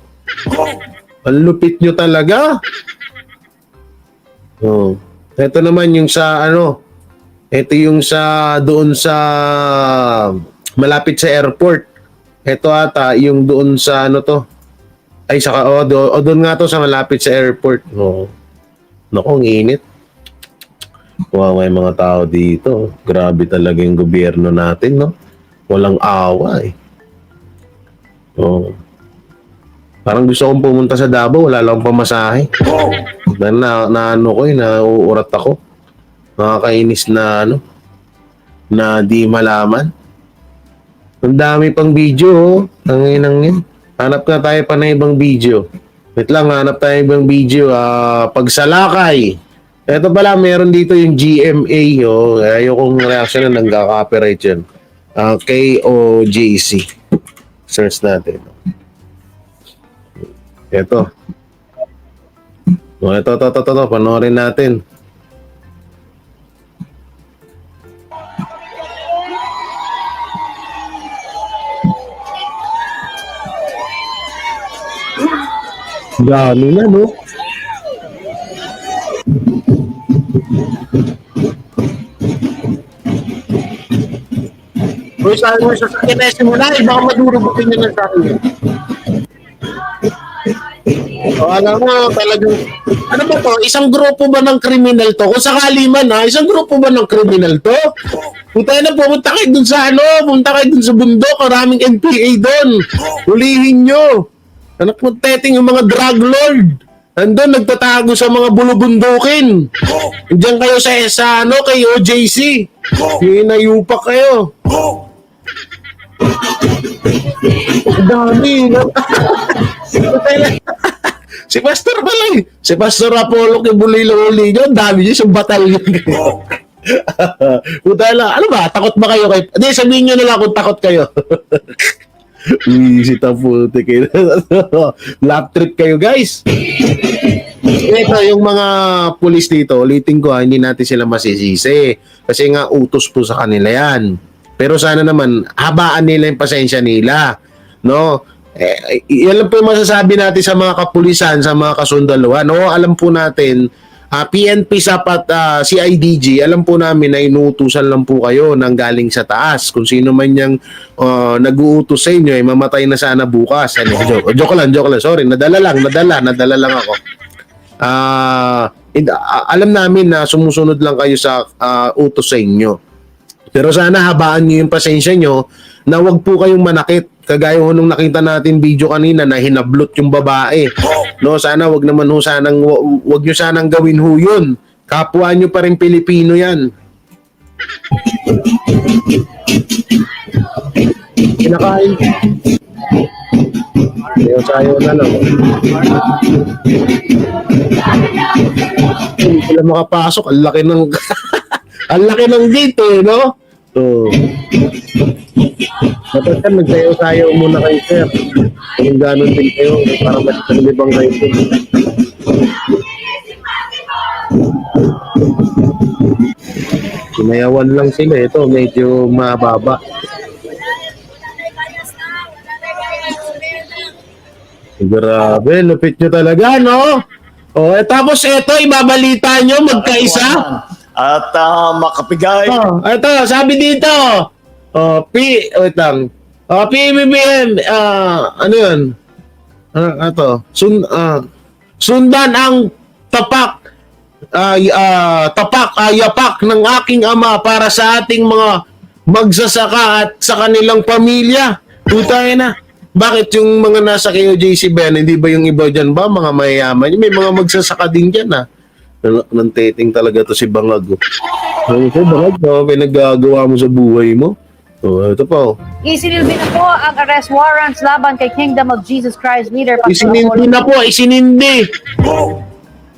Ang lupit nyo talaga. Ito naman yung sa ano. Ito yung doon sa malapit sa airport. Ito ata yung doon sa ano to. Ay saka doon nga to sa malapit sa airport. Naku, ang init. Wow, may mga tao dito. Grabe talaga yung gobyerno natin, no? Walang awa eh. Parang gusto kong pumunta sa Davao, wala lang pamasahe. Ano ko nauurat ako. Nakakainis na ano, na di malaman. Ang dami pang video, ang inang yan. Hanap na tayo pa na ibang video. Wait lang, hanap tayo ibang video. Pagsalakay. Ito pala, meron dito yung GMA. Ayokong reaction na nagka-copyright yan. KOJC. Search natin. Ito. Ito. Panoorin natin. Dami na, no? Uy, sabi mo, sasakyan na simula, baka madurubutin nyo na sa akin. Alam mo, talagang, ano ba to? Isang grupo ba ng kriminal to? Kung sakali man, isang grupo ba ng kriminal to? Punta na, pumunta kayo dun sa pumunta kayo dun sa bundok, maraming NPA dun. Hulihin nyo. Anak mo teteng yung mga drug lord. Andun, nagtatago sa mga bulubundukin. Diyan kayo sa kay OJC. Hinayupak kayo. Ang dami, no? Si Pastor pala eh. Si Pastor Apollo Kibuloy-Loli nyo, ang dami nyo, isang batalyon kayo. Puta lang, ano ba, takot ba kayo kay... Hindi, sabihin nyo na lang kung takot kayo. Visit ang puti kayo. Lap trip kayo, guys. Ito, yung mga pulis dito, ulitin ko, hindi natin sila masisisi. Kasi nga, utos po sa kanila yan. Pero sana naman, habaan nila yung pasensya nila. No? Yan lang po yung masasabi natin sa mga kapulisan, sa mga kasundaluhan. No? Alam po natin, PNP sapat CIDG, alam po namin na inuutusan lang po kayo ng galing sa taas. Kung sino man yung nag-uutos sa inyo, mamatay na sana bukas. Ano, joke lang. Sorry, nadala lang ako. Alam namin na sumusunod lang kayo sa utos sa inyo. Pero sana habaan nyo yung pasensya nyo na wag po kayong manakit. Kagaya ho nung nakita natin video kanina na hinablot yung babae. No, sana wag naman ho sanang wag nyo sanang gawin ho yun. Kapwa nyo pa rin Pilipino yan. Kinakain. Sayo na lang. Hindi sila makapasok. Ang laki ng ang laki ng gate eh, no? So, dapat kan nagsayo-sayo muna kayo, sir. Kung gano'n din kayo, para matalibang kayo. Sinayawan lang sila. Ito, medyo mababa. Grabe, lupit nyo talaga, no? Oh, tapos ito, ibabalita nyo, magkaisa. At makapigay. Oh, ito, sabi dito. Oh, wait lang. Oh, PBBM, ano yun? Ito, sundan ang yapak ng aking ama para sa ating mga magsasaka at sa kanilang pamilya. Tutay na. Bakit yung mga nasa KOJC ba yan? Hindi ba yung iba dyan ba? Mga mayayaman? May mga magsasaka din dyan, ha? Nang dating talaga to si Bangag. Si Bangag, pinagagawa mo sa buhay mo. Ito pa. Isinilbi na po ang arrest warrants laban kay Kingdom of Jesus Christ leader Pastor Isinindi na po, isinindi.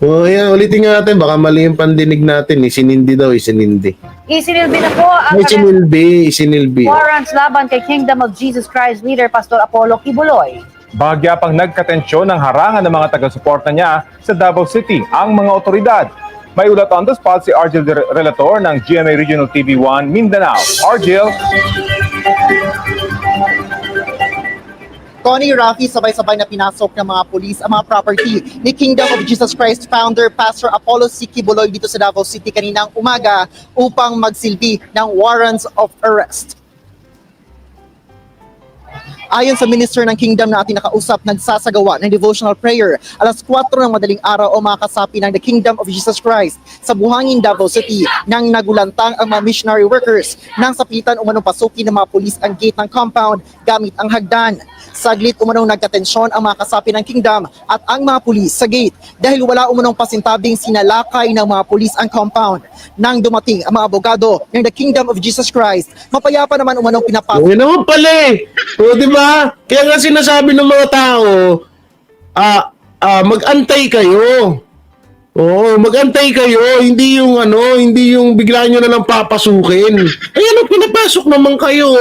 Yan, ulitin nga natin. Baka mali yung pandinig natin. Isinindi daw, isinindi. Isinilbi na po ang Isinilbi. warrants laban kay Kingdom of Jesus Christ leader Pastor Apollo Kibuloy. Bahagya pang nagkatensyon ng harangan ng mga taga-suporta niya sa Davao City ang mga otoridad. May ulat on the spot si Argel Relator ng GMA Regional TV1 Mindanao. Argel. Connie, Rafi, sabay-sabay na pinasok ng mga pulis ang mga property ni Kingdom of Jesus Christ founder Pastor Apollo C. Kibuloy dito sa Davao City kaninang umaga upang magsilbi ng warrants of arrest. Ayon sa minister ng Kingdom na ating nakausap, nagsasagawa ng devotional prayer alas 4 ng madaling araw o mga kasapi ng The Kingdom of Jesus Christ sa Buhangin, Davao City nang nagulantang ang mga missionary workers nang sapitan umanong pasukin ng mga pulis ang gate ng compound gamit ang hagdan. Saglit umanong nagkatensyon ang mga kasapi ng Kingdom at ang mga pulis sa gate dahil wala umanong pasintabing sinalakay ng mga pulis ang compound. Nang dumating ang mga abogado ng The Kingdom of Jesus Christ, mapayapa naman umanong pinapasok. Yun naman pala eh. O, di ba? Kaya nga sinasabi ng mga tao, mag-antay kayo. Oo, mag-antay kayo. Hindi yung bigla nyo na lang papasukin. Ayan, pinapasok naman kayo.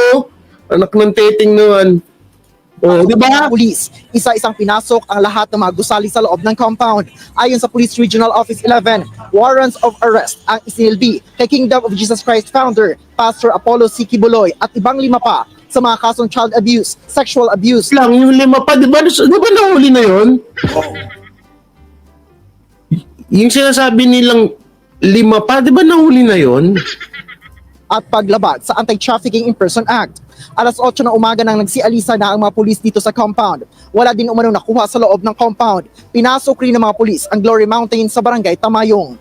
Anak ng teting naman. Oh, di ba? Pulis, isa-isang pinasok ang lahat ng mga gusali sa loob ng compound. Ayon sa Police Regional Office 11, warrants of arrest ang isinilbi kay Kingdom of Jesus Christ founder, Pastor Apollo C. Kibuloy at ibang 5 pa sa mga kasong child abuse, sexual abuse. Lang, yung 5 pa, di ba nahuli na yun? Yung sinasabi nilang 5 pa, di ba nahuli na yun? At paglabag sa Anti-Trafficking in Person Act. Alas 8 ng umaga nang nagsialisa na ang mga pulis dito sa compound. Wala din umanong nakuha sa loob ng compound. Pinasok rin ng mga pulis ang Glory Mountain sa barangay Tamayong.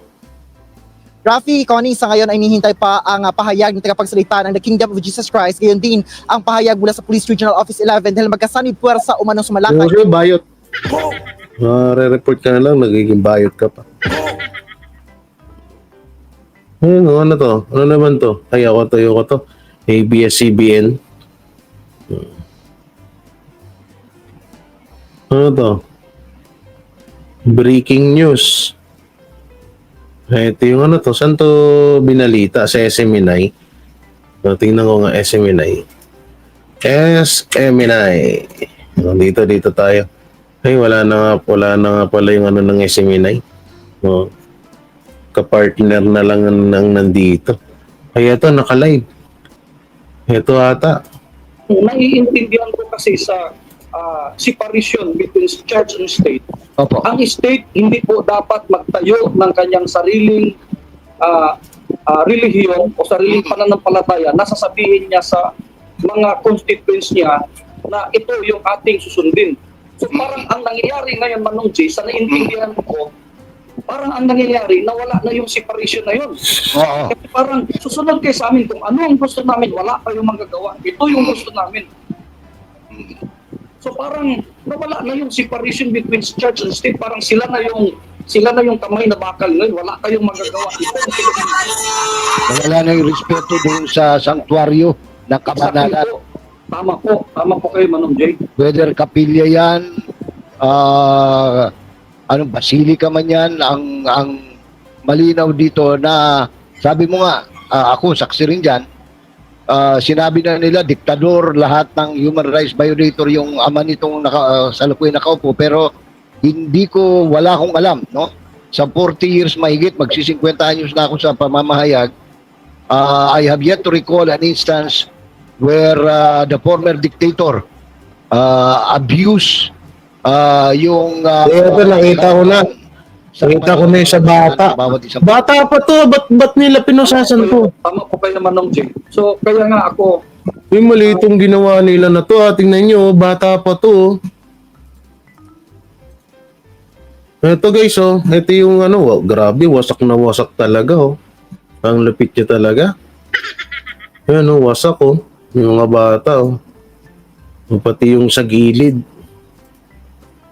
Rafi, Connie, sa ngayon ay hinihintay pa ang pahayag ng tagapagsalita ng The Kingdom of Jesus Christ. Gayon din ang pahayag mula sa Police Regional Office 11 dahil magkasanib puwersa umanong sumalakay. Okay, bayot. Re-report ka na lang, nagiging bayot ka pa. Ano to? Ano naman to? Ayoko to. ABS-CBN. Ano to? Breaking news. Ito yung ano to. Saan to binalita? Sa SMNI. So, tingnan ko nga SMNI. SMNI. Dito tayo. Ay, wala na nga pala yung ano ng SMNI. Oh. Kapartner na lang ang nandito. Ay, ito, naka-live. Ito ata. Naiintindihan ko kasi sa separation between church and state. Opo. Ang state hindi po dapat magtayo ng kanyang sariling relihiyon o sariling pananampalataya na sasabihin niya sa mga constituents niya na ito yung ating susundin. So parang ang nangyayari ngayon, Manong Jay, sa naiintindihan ko, parang ang nangyayari na wala na yung separation na yun. Oo. Kasi parang susunod kayo sa amin kung ano ang gusto namin, wala kayong magagawa. Ito yung gusto namin. So parang nawala na yung separation between church and state. Parang sila na yung kamay na bakal ngayon. Wala kayong magagawa. Wala na yung respeto doon sa sanktuaryo ng kabanalan. Tama po kayo, Manong Jay. Whether kapilya yan, anong basilika man yan, ang malinaw dito na sabi mo nga, ako saksi rin dyan, sinabi na nila diktador lahat ng human rights violator yung ama nitong salukuyan nakaupo, pero wala akong alam, no? Sa 40 years mahigit, magsi-50 anyos na ako sa pamamahayag, I have yet to recall an instance where the former dictator abuse yung Ito, nakita ko na. Nakita ko na yung sa bata. bawat isang Bata pa to. Ba't nila pinusasan to? Tama po kayo, Manong Jay. So kaya nga ako, Yung mali itong ginawa nila na to. Tingnan nyo, bata pa to. Ito guys, oh. Ito yung ano, wow, grabe, wasak na wasak talaga, oh. Ang lapit niya talaga. Yan, oh, wasak, oh. Yung mga bata, oh. Pati yung sa gilid.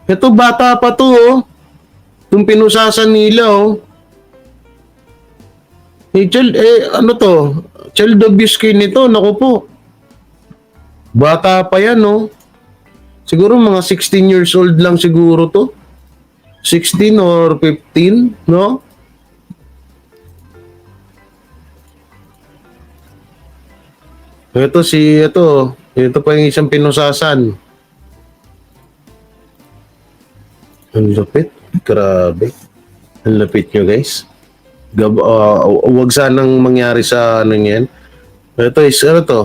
Ito, bata pa to, oh. Yung pinusasan nila, oh. Ano to? Child abuse kayo nito, naku po. Bata pa yan, oh. Siguro mga 16 years old lang siguro to. 16 or 15, no? Ito pa yung isang pinusasan. Ang lupit. Grabe. Ang lupit nyo, guys. Huwag sanang mangyari sa ano yan. Ito is, ano to?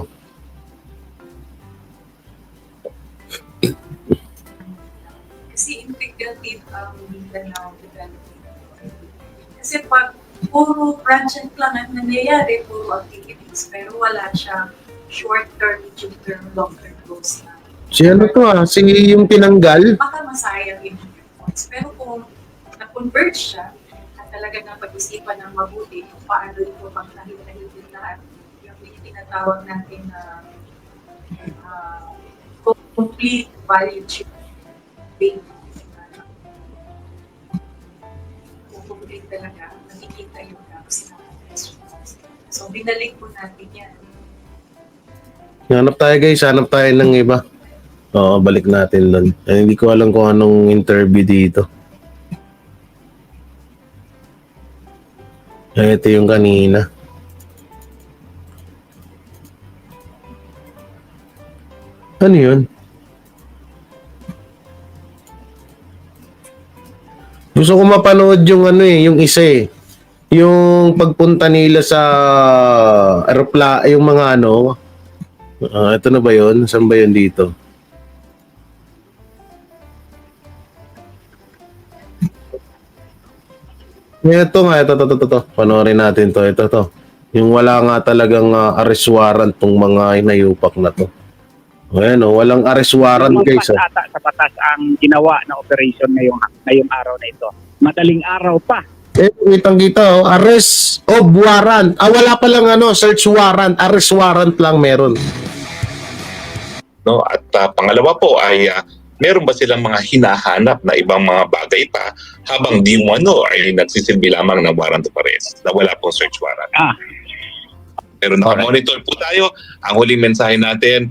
Kasi integrative ang Mindanao development. Kasi pag puro branch and plan ang nangyayari, puro activities, pero wala siyang short-term, medium-term, long-term goals na. Si ano to si yung tinanggal? Baka masayang yung points. Pero kung na-converge siya, at talaga na pag-isipan ng mabuti kung paano ito pagtahil-tahil lahat, yung tinatawag natin na complete value chain. Kung complete talaga, nakikita yung gaps natin. So, binalik po natin yan. Hanap tayo guys, hanap tayo ng iba. Oo, balik natin lang. Hindi ko alam kung anong interview dito. Ito yung kanina. Ano yun? Gusto ko mapanood yung yung isa eh. Yung pagpunta nila sa yung mga ito na ba yun? Saan ba yun dito? Ito nga, ito. Panoorin natin to. Ito. Yung wala nga talagang arrest warrant tong mga inayupak na to. Ayan, walang arrest warrant guys. Sa batas ang ginawa na operation ngayong araw na ito. Madaling araw pa. Kitang-kita, arrest of warrant. Wala pa lang search warrant. Arrest warrant lang meron. No, at pangalawa po ay meron ba silang mga hinahanap na ibang mga bagay pa habang di mo ay nagsisilbi lamang ng warrant of arrest na wala pong search warrant. Pero nakamonitor po tayo. Ang huling mensahe natin,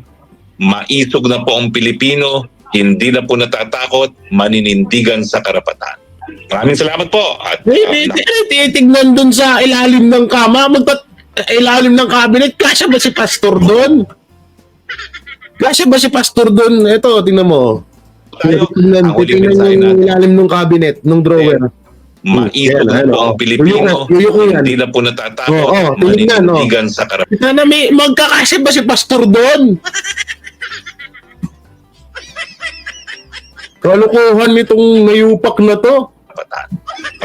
maisog na po ang Pilipino hindi na po natatakot, maninindigan sa karapatan. Maraming salamat po. At Titignan dun sa ilalim ng kama, ilalim ng cabinet, kasya ba si pastor doon? Kasya ba si pastor doon? Ito, tingnan mo. tayo, Titignan yung ilalim ng cabinet, ng drawer. Maikot po ang Pilipino, hindi na po natatakot, maninindigan sa karapatan. Sana may magkakasya ba si pastor doon? Kalukuhan nitong nayupak na to.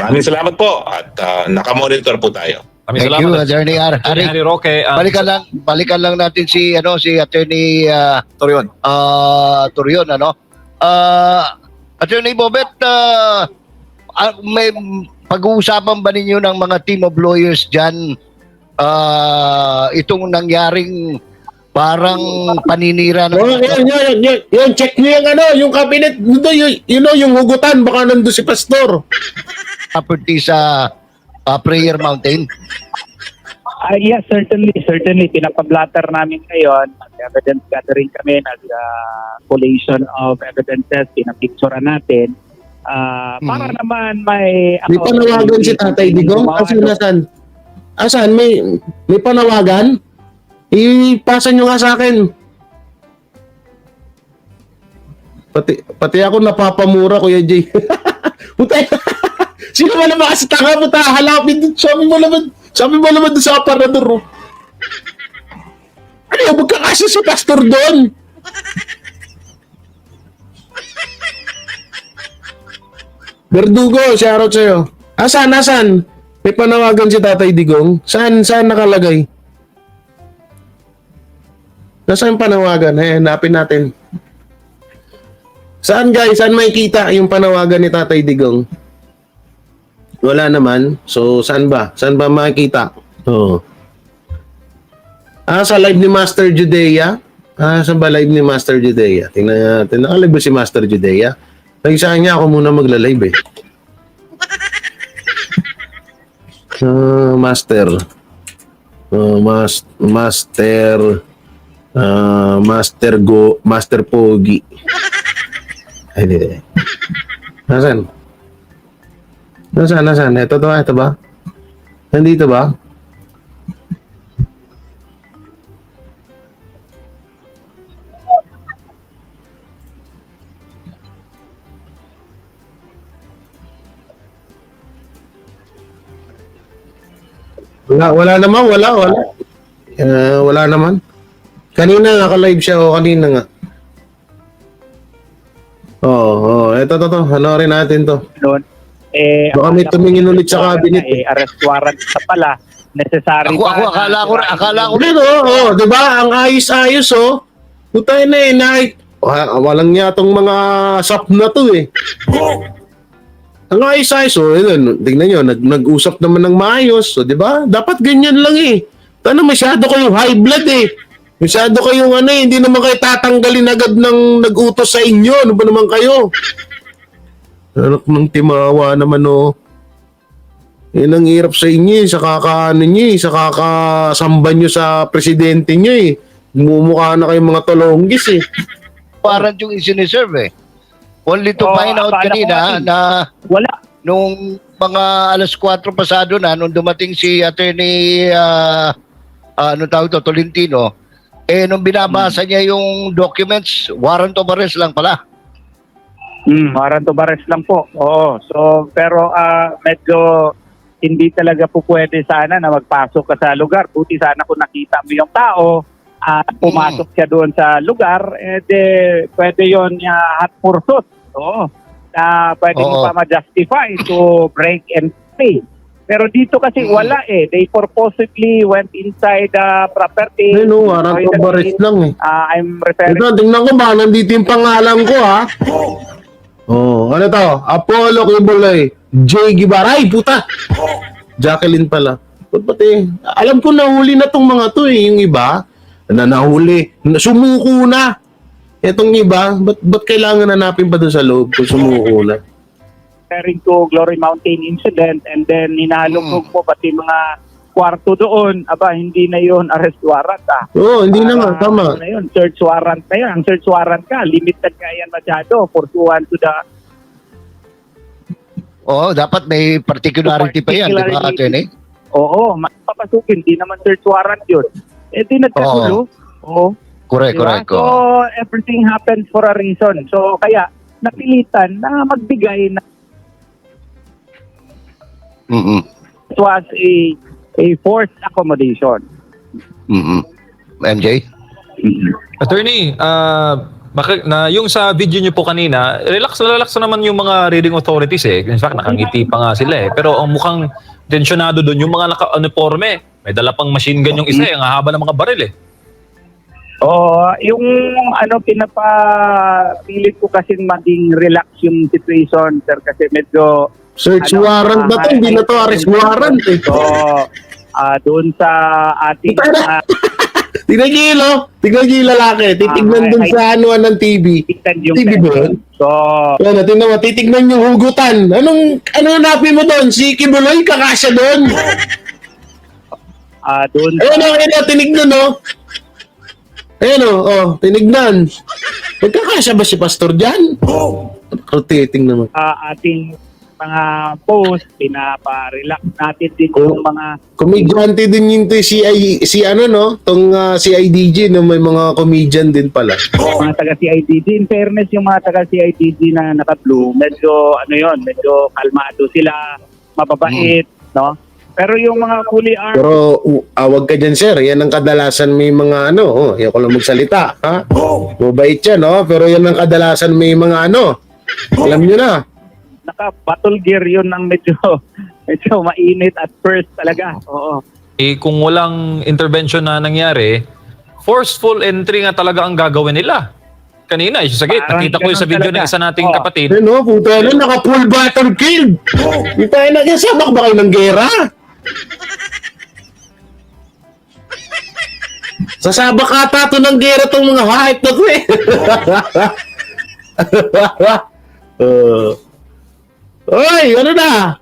Maraming salamat po at nakamonitor po tayo. Thank you, Attorney Harry Roque. balikan lang natin si Attorney Torion. Torion, Attorney Bobet, may pag-uusapan ba ninyo ng mga team of lawyers dyan itong nangyaring parang paninira ng... Yung check nyo yung cabinet, yung hugutan, baka nandun si pastor. Property sa Prayer Mountain? Yes, certainly. Pinapablatter namin ngayon. Evidence gathering kami, collation of evidences, pinapicturean natin. Para naman may... May panawagan si Tatay Digong? Asan? May panawagan? Ipasa nyo nga sa akin. Pati ako napapamura, Kuya Jay. Puta, sino ba naman kasi tanga mo halapin dun? Sabi mo naman dun sa aparador. Ano, magkakasya si pastor doon? Verdugo, shoutout sa'yo. Asan? May panawagan si Tatay Digong? Saan nakalagay? Nasaan yung panawagan? Hanapin natin. Saan guys? Saan makikita yung panawagan ni Tatay Digong? Wala naman. So, saan ba? Saan ba makikita? Sa live ni Master Judea? Saan ba live ni Master Judea? Tingnan natin. Nakalive ba si Master Judea? Nagsahan niya ako muna magla-live Master Pogi. Ay, hindi. Nasaan? Ito ba? Nandito ba? Wala naman. Wala naman. Kanina naka-live siya kanina nga. Ito. Hanoorin natin to. Doon. Baka may tumingin ulit sa cabinet. Arrest warrant sa pala. Necessary Akala ko. Diba? Ang ayos-ayos, Putay na walang yatong mga sap na to Ang ayos-ayos, tignan nyo, nag-usap naman ng maayos, diba? Dapat ganyan lang masyado kayong high blood Masyado kayong hindi naman kayo tatanggalin agad ng nag-utos sa inyo. Ano ba naman kayo? Anak ng timawa naman Yan ang hirap sa inyo sa kakaano nyo sa kakasamba nyo sa presidente nyo Mumukha na kayong mga tolonggis Warrant yung isiniserve Only to find out kanina na wala. Nung mga alas 4 pasado na, nung dumating si Attorney Tolentino, nung binabasa niya yung documents, warrant of arrest lang pala. Warrant of arrest lang po. Oo. So, pero medyo hindi talaga po pwede sana na magpasok ka sa lugar. Buti sana kung nakita mo yung tao at pumasok siya doon sa lugar, pwede yun hot pursuit. Oo. Pwede mo pa ma-justify to break and stay. Pero dito kasi wala They purposely went inside the property. Warrant of arrest lang I'm referring... Tingnan ko ba, nandito yung pangalan ko ano to? Apollo Kibuloy. J. Guevara. Ay, puta! Jacqueline pala. Pati, alam ko nahuli na tong mga to yung iba. Nahuli. Sumuko na. Etong iba, ba't kailangan hanapin pa doon sa loob kung sumuko na? Referring to Glory Mountain incident and then hinalugog po pati mga kwarto doon, aba, hindi na yon arrest warrant Oo, hindi na nga, tama. Ano na yun, search warrant na yun. Ang search warrant ka, limited ka yan masyado, pursuant to the Oo, dapat may particularity pa yan, di ba, Atty.? Oo, papasukin, di naman search warrant yun. Eh, di nagkagulo. Oo. Correct, Diba? correct. So, everything happens for a reason. So, kaya, napilitan na magbigay na it was a forced accommodation. MJ? Attorney, yung sa video niyo po kanina, relax na naman yung mga reading authorities eh. In fact, nakangiti pa nga sila eh. Pero ang mukhang tensyonado doon yung mga naka-uniforme. May dala pang machine gun yung isa eh. Ang haba ng mga baril eh. Yung pinapapilit ko kasi maging relax yung situation, sir, kasi medyo Search warrant na to, hindi na to arrest warrant eh. So, doon sa ating Tignan niyo yung lalaki. Titignan dun sa anuan ng TV. TV ba yun? So, yan, tingnan mo, titignan yung hugutan. Ano hanapin mo doon? Si Kibuloy, kakasya doon. doon Ayun, tinignan o. Ayun o, tinignan. Magkakasya ba si Pastor dyan? Rotating naman. ating mga post, pinapa-relax natin din yung mga Komedyante din yung si IDG, no? May mga comedian din pala. mga taga-CIDG. In fairness, yung mga taga-CIDG na naka-blue, medyo medyo kalmado sila, mababait, no? Pero yung mga fully armed, Pero wag ka dyan, sir. Yan ang kadalasan may mga yan ko lang magsalita. Ha? Mabait yan, no? Pero yan ang kadalasan may mga alam nyo na. naka-battle gear yun ng medyo mainit at first talaga. Oo. Eh, kung walang intervention na nangyari, forceful entry nga talaga ang gagawin nila. Kanina, sa gate, Parang nakita ko yung sa video ganun ng isa nating talaga. kapatid. Ano, puta na, naka-full battlefield. Di tayo nagsabak ba kayo ng gera? Sasabak ata to ng gera tong mga hype na to eh. Oy, ano na?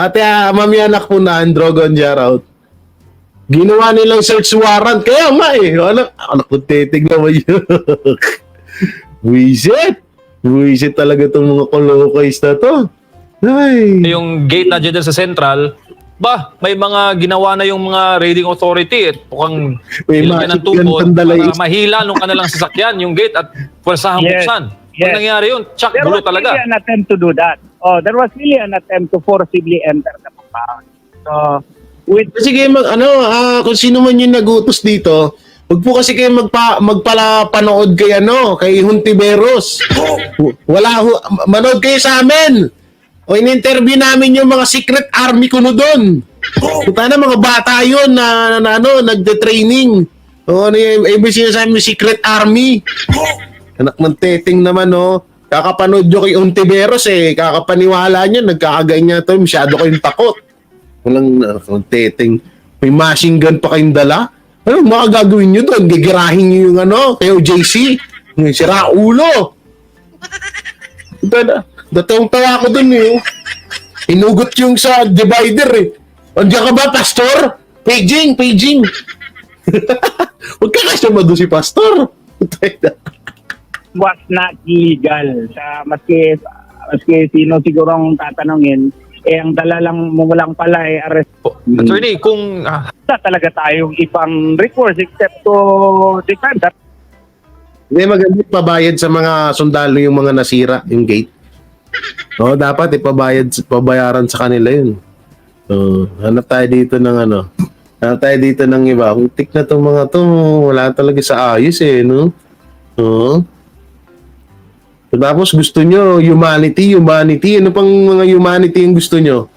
Ate, mami anak po na, Androgon Jarout. Ginawa nilang search warrant. Kaya anak ko titignan mo yun. Buisit talaga itong mga kolokays na to. Ay. Yung gate na dyan sa central, may mga ginawa na yung mga raiding authority at mukhang May ilagyan ng machine gun tubod pandalay. para mahila nung kanilang sasakyan, yung gate at pwersahan buksan. Pag nangyari yun, tsak, There gulo was talaga. really an attempt to do that. There was really an attempt to forcibly enter the compound. So, Sige, kung sino man yung nagutos dito, huwag po kasi kayo magpapanood kay kay Hontiveros. Manood kayo sa amin. O in-interview namin yung mga secret army ko doon. Puta na, mga bata yun na nagde-training. O ano yung sinasabi yung secret army. Anak ng teteng naman, kakapanood nyo kay Hontiveros kakapaniwala nyo, nagkakaganyan to, masyado kayong takot. Walang teteng. May machine gun pa kayong dala. Ano mga gagawin nyo doon? Gigirahin nyo yung kay OJC. Yung sira ulo. Datong tawa ko doon Inugot yung sa divider Andiyan ka ba, Pastor? Paging. Huwag ka kasama doon si Pastor. was not illegal. Maski sino sigurong tatanungin, ang dala lang mo lang pala arrest. Attorney, kung talaga tayong ibang recourse except to defend that. Hindi maganda pabayad sa mga sundalo yung mga nasira yung gate. Dapat pabayaran sa kanila yun. Hanap tayo dito ng hanap tayo dito ng iba. Tik na tong mga to, wala talaga sa ayos no? Tapos gusto nyo, humanity. Ano pang mga humanity yung gusto nyo?